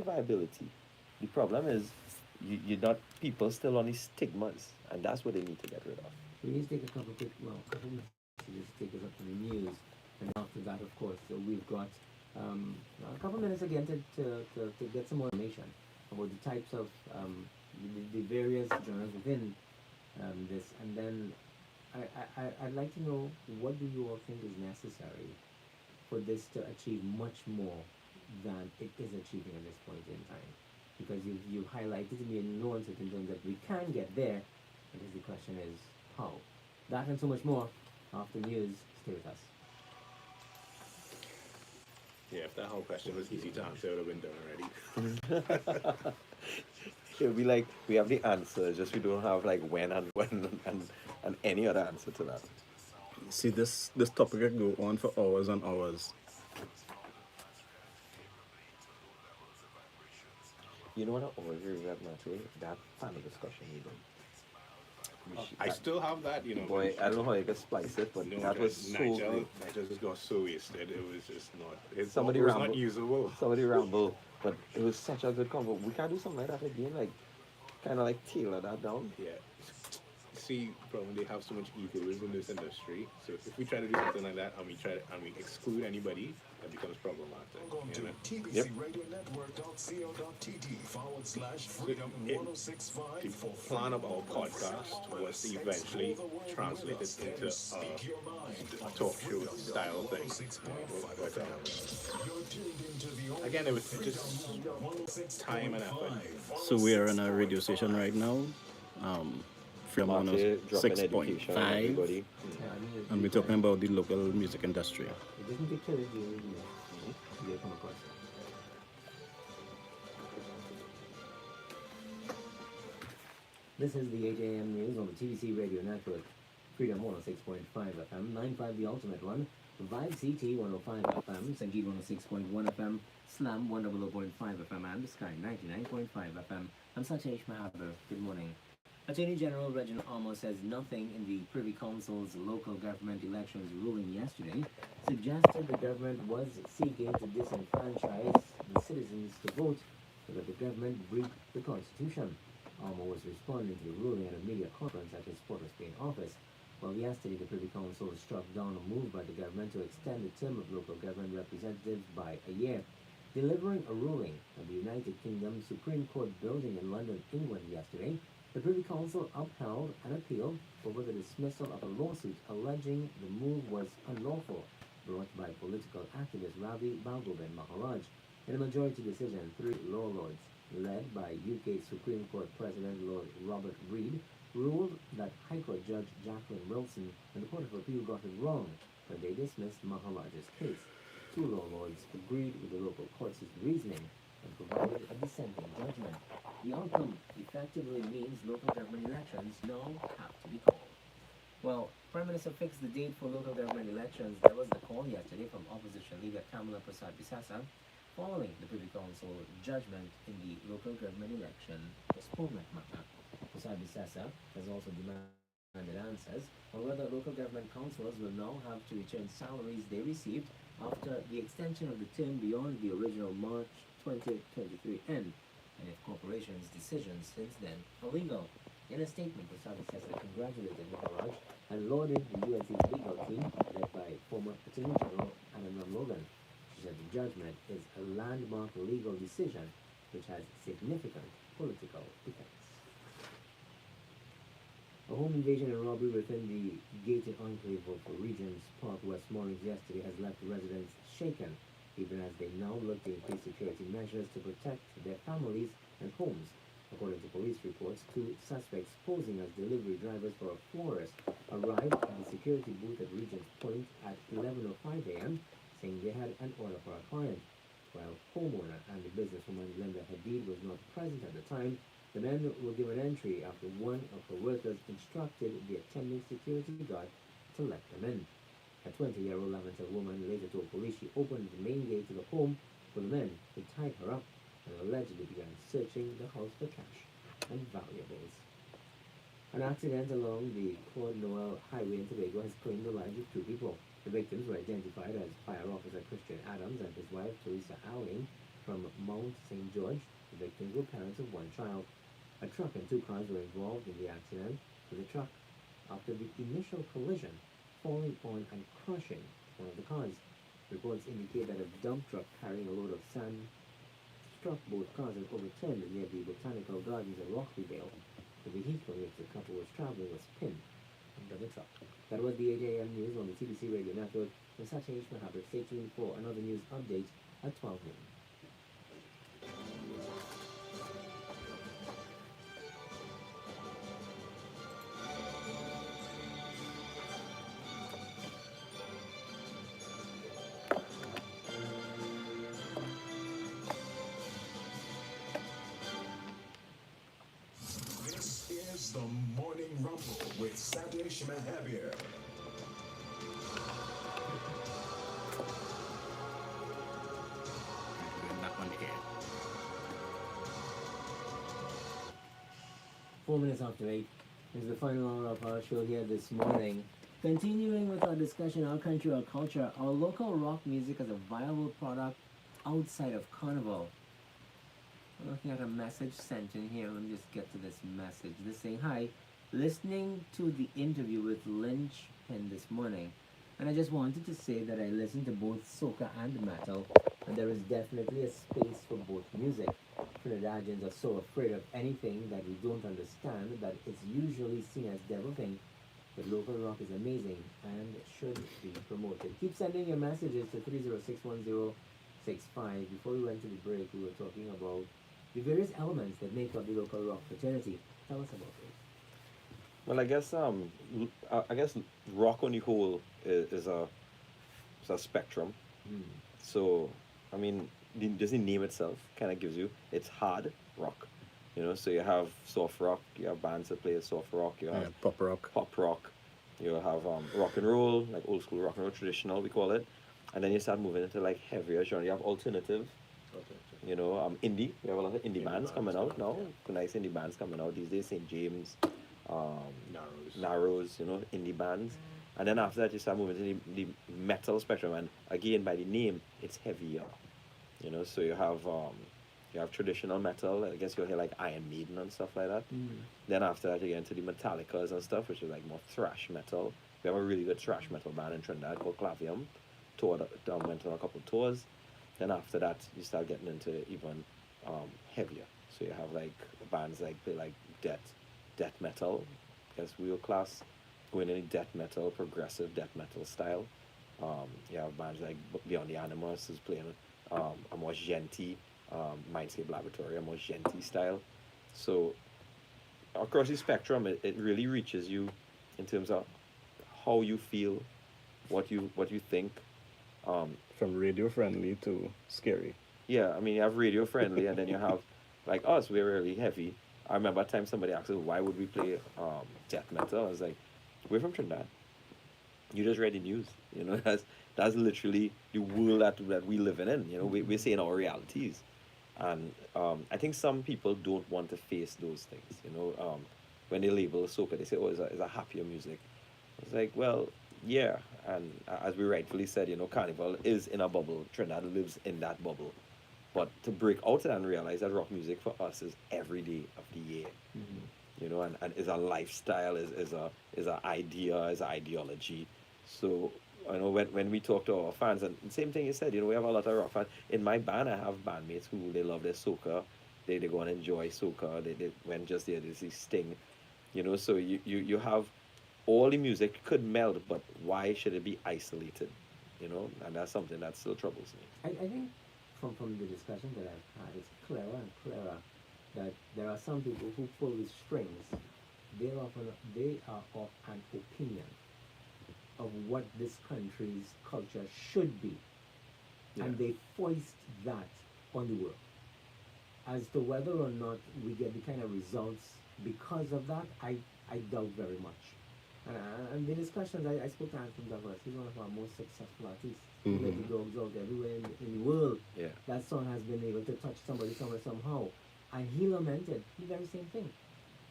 viability. The problem is you're not people still on these stigmas, and that's what they need to get rid of. We need to take a couple messages to take us up to the news, and after that, of course, so we've got a couple minutes again to get some more information about the types of the various genres within this, and then I'd like to know what do you all think is necessary for this to achieve much more than it is achieving at this point in time, because you've highlighted to me in no uncertain terms that we can get there. I guess the question is how. That and so much more after news. Stay with us. Yeah, if that whole question was easy to answer, it would have been done already. It'll be like we have the answer, just we don't have like when and when and any other answer to that. See, this topic could go on for hours and hours. You know what I always regret, Matthew? That panel discussion we did. I still have that, Boy, I don't know how you can splice it, but no, that was so Nigel, great. Nigel just got so wasted. It was just not. Somebody It was not ramble, usable. somebody ramble, but it was such a good convo. We can't do something like that again, like kind of like tailor that down. Yeah. See, problem they have so much egos in this industry. So if we try to do something like that and we exclude anybody, that becomes problematic. Welcome to Yep. tbcradionetwork.co.tt/freedom It, 1065 the for plan of our freedom podcast was to eventually translate it into speak your mind. a talk show style thing. But, again, it was just time and effort. So we are on a radio station right now, from Market, dropping education on 106.5, everybody. Yeah, I mean, and we're talking about the local music industry. it doesn't picture it really, you come across. This is the 8 a.m. news on the TBC Radio Network. Freedom 106.5 FM, 95 the ultimate one, Vibe CT 105 FM, Sangeet 106.1 FM, Slam 100.5 FM, and Sky 99.5 FM. I'm Satesh Mahaber. Good morning. Attorney General Reginald Almo says nothing in the Privy Council's local government elections ruling yesterday suggested the government was seeking to disenfranchise the citizens to vote, but that the government breached the Constitution. Almo was responding to the ruling at a media conference at his Port of Spain office. Well, yesterday the Privy Council struck down a move by the government to extend the term of local government representatives by a year. Delivering a ruling at the United Kingdom Supreme Court building in London, England yesterday, the Privy Council upheld an appeal over the dismissal of a lawsuit alleging the move was unlawful, brought by political activist Ravi Balgobin Maharaj. In a majority decision, 3 law lords, led by UK Supreme Court President Lord Robert Reid, ruled that High Court Judge Jacqueline Wilson and the Court of Appeal got it wrong, but they dismissed Maharaj's case. 2 law lords agreed with the local court's reasoning and provided a dissenting judgment. The outcome effectively means local government elections now have to be called. Well, Prime Minister fixed the date for local government elections. That was the call yesterday from opposition leader Kamala Prasad-Bisasa, following the Privy Council judgment in the local government election postponement matter. Prasad-Bisasa has also demanded answers on whether local government councillors will now have to return salaries they received after the extension of the term beyond the original March 2023 end, and if corporations' decisions since then are legal. In a statement, Prasad-Bisasa congratulated Maharaj and lauded the USA's legal team led by former Attorney General Anna Logan. She said the judgment is a landmark legal decision which has significant political effects. A home invasion and robbery within the gated enclave of Regent's Park, Westmoreland yesterday has left residents shaken, even as they now look to increase security measures to protect their families and homes. According to police reports, 2 suspects posing as delivery drivers for a florist arrived at the security booth at Regent's Point at 11:05 a.m., saying they had an order for a client. While homeowner and the businesswoman Linda Hadid was not present at the time, the men were given entry after one of her workers instructed the attending security guard to let them in. A 20-year-old Lamanta woman later told police she opened the main gate to the home for the men who tied her up and allegedly began searching the house for cash and valuables. An accident along the Claude Noel Highway in Tobago has claimed the lives of 2 people. The victims were identified as Fire Officer Christian Adams and his wife Teresa Alling. from Mount St. George. The victims were parents of one child. A truck and two cars were involved in the accident, with the truck, after the initial collision, falling on and crushing one of the cars. Reports indicate that a dump truck carrying a load of sand struck both cars and overturned near the Botanical Gardens in Rockleyvale. The vehicle in which the couple was traveling was pinned under the truck. That was the 8 a.m. news on the TBC Radio Network. I'm Satish Mahabir. Stay tuned for another news update at 12 noon. This is the Morning Rumble with Satish Mahabir. Back on the air. 4 minutes after 8 is the final hour of our show here this morning. Continuing with our discussion, our country, our culture, our local rock music as a viable product outside of Carnival. I'm looking at a message sent in here. Let me just get to this message. This saying, hi, listening to the interview with Lynch Pin this morning, and I just wanted to say that I listen to both soca and metal, and there is definitely a space for both music. Trinidadians are so afraid of anything that we don't understand that it's usually seen as devil thing. But local rock is amazing and should be promoted. Keep sending your messages to 3061065. Before we went to the break, we were talking about the various elements that make up the local rock fraternity. Tell us about it. Well, I guess rock on the whole is a spectrum. So, I mean, just the name itself kind of gives you, it's hard rock. So you have soft rock, you have bands that play soft rock, you have Yeah, pop rock. pop rock, you have rock and roll, like old school rock and roll, traditional we call it, and then you start moving into like heavier genre. You have alternative, indie. We have a lot of indie bands coming out now. Nice indie bands coming out these days. St. James, Narrows, indie bands. And then after that, you start moving to the metal spectrum, and again by the name, it's heavier. So you have traditional metal. I guess you'll hear like Iron Maiden and stuff like that. Then after that, you get into the Metallicas and stuff, which is like more thrash metal. We have a really good thrash metal band in Trinidad called Clavium. Went on a couple of tours. Then after that, you start getting into even heavier. So you have like bands like death metal. I guess wheel class going in death metal, progressive death metal style. You have bands like Beyond the Animus is playing a more genty Mindscape Laboratory, a more genty style. So across the spectrum, it really reaches you in terms of how you feel, what you think. From radio friendly to scary. Yeah, I mean, you have radio friendly, and then you have like us, we're really heavy. I remember a time somebody asked us, why would we play death metal? I was like, we're from Trinidad. You just read the news. That's literally the world that we live in. We're saying our realities. And I think some people don't want to face those things. When they label soca, they say, oh, it's a happier music. It's like, well, yeah. And as we rightfully said, Carnival is in a bubble. Trinidad lives in that bubble. But to break out of that and realize that rock music for us is every day of the year. And is a lifestyle, is a idea, is an ideology. So when we talk to our fans, and the same thing you said, we have a lot of rock fans. In my band, I have bandmates who they love their soca. They go and enjoy soca. They went just there to see Sting. So you have all the music could meld, but why should it be isolated? And that's something that still troubles me. I think from the discussion that I've had, it's clearer and clearer that there are some people who pull the strings. They are of an opinion of what this country's culture should be, and they foist that on the world. As to whether or not we get the kind of results because of that, I doubt very much. And the discussions, I spoke to Anthony Douglas. He's one of our most successful artists. Let the dogs out everywhere in the world. Yeah. That song has been able to touch somebody somewhere somehow. And he lamented the very same thing.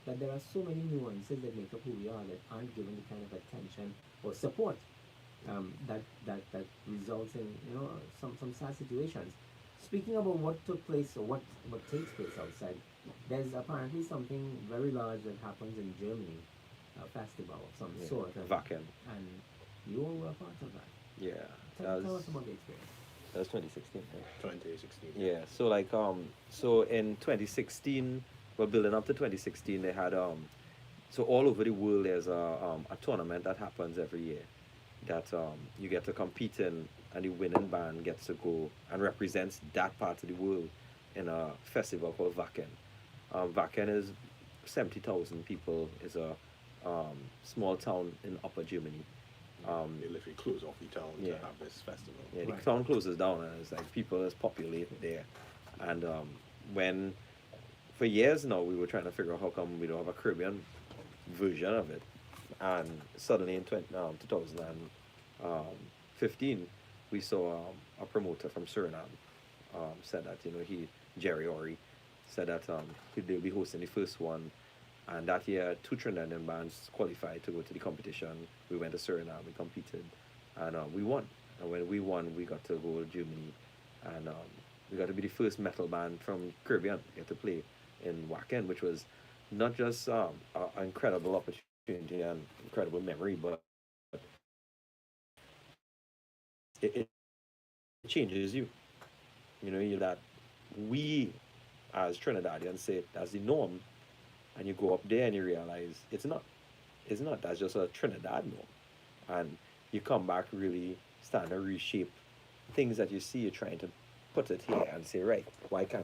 That there are so many nuances that make up who we are that aren't given the kind of attention or support that results in some sad situations. Speaking about what took place or what takes place outside, there's apparently something very large that happens in Germany, a festival of some Yeah. sort, Wacken. and you all were a part of that. Yeah. Tell us about the experience. That was 2016, right? 2016. Yeah, so like so in 2016, well building up to 2016 they had so all over the world there's a tournament that happens every year that you get to compete in, and the winning band gets to go and represents that part of the world in a festival called Wacken. Wacken is 70,000 people, is a small town in Upper Germany. They literally close off the town Yeah. to have this festival. Yeah, the Right. town closes down and it's like people is populated there. And when for years now we were trying to figure out how come we don't have a Caribbean version of it. And suddenly in 2015 we saw a promoter from Suriname said that, Jerry Ori said that they'll be hosting the first one. And that year, two Trinidadian bands qualified to go to the competition. We went to Suriname, we competed, and we won. And when we won, we got to go to Germany, and we got to be the first metal band from Caribbean get to play in Wacken, which was not just an incredible opportunity and incredible memory, but it changes you. You that we as Trinidadians say that's the norm, and you go up there and you realize it's not. It's not. That's just a Trinidad norm, and you come back really starting to reshape things that you see. You're trying to put it here and say, right, why can't